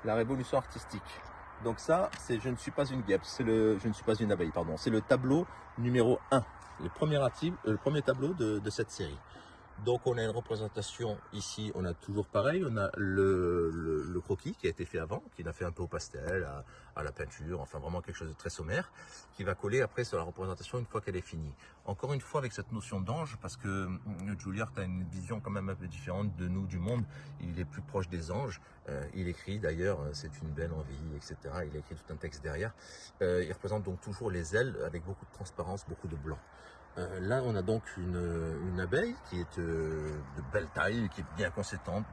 la révolution artistique. Donc ça, c'est je ne suis pas une guêpe, je ne suis pas une abeille, pardon. C'est le tableau numéro 1, le premier tableau de cette série. Donc on a une représentation ici, on a toujours pareil, on a le croquis qui a été fait avant, qui l'a fait un peu au pastel, à la peinture, enfin vraiment quelque chose de très sommaire, qui va coller après sur la représentation une fois qu'elle est finie. Encore une fois avec cette notion d'ange, parce que Juilliard a une vision quand même un peu différente de nous, du monde, il est plus proche des anges, il écrit d'ailleurs, c'est une belle envie, etc. Il a écrit tout un texte derrière, il représente donc toujours les ailes avec beaucoup de transparence, beaucoup de blanc. Là, on a donc une abeille qui est de belle taille, qui est bien conséquente,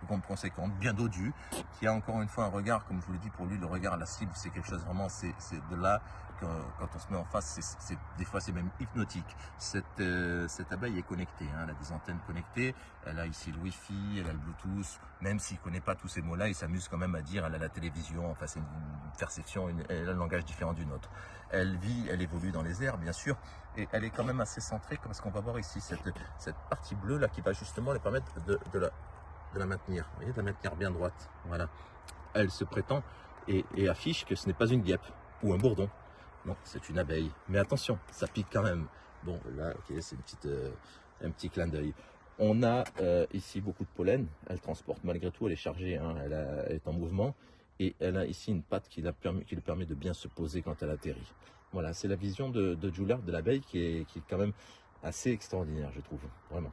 bien dodue, qui a encore une fois un regard, comme je vous l'ai dit, pour lui, le regard à la cible, c'est quelque chose vraiment, c'est de là, quand on se met en face, des fois c'est même hypnotique. Cette abeille est connectée, hein, elle a des antennes connectées, elle a ici le Wi-Fi, elle a le Bluetooth, même s'il ne connaît pas tous ces mots-là, il s'amuse quand même à dire, elle a la télévision, enfin c'est une perception, elle a un langage différent d'une autre. Elle vit, elle évolue dans les airs, bien sûr, et elle est quand même assez centrée, parce qu'on va voir ici cette partie bleue là qui va justement lui permettre de la maintenir, vous voyez, de la maintenir bien droite. Voilà. Elle se prétend et affiche que ce n'est pas une guêpe ou un bourdon. Non, c'est une abeille. Mais attention, ça pique quand même. Bon, là, ok, c'est un petit clin d'œil. On a ici beaucoup de pollen. Elle transporte malgré tout, elle est chargée, hein, elle est en mouvement. Et elle a ici une patte qui lui permet de bien se poser quand elle atterrit. Voilà, c'est la vision de Juilliard de l'abeille qui est quand même assez extraordinaire, je trouve, vraiment.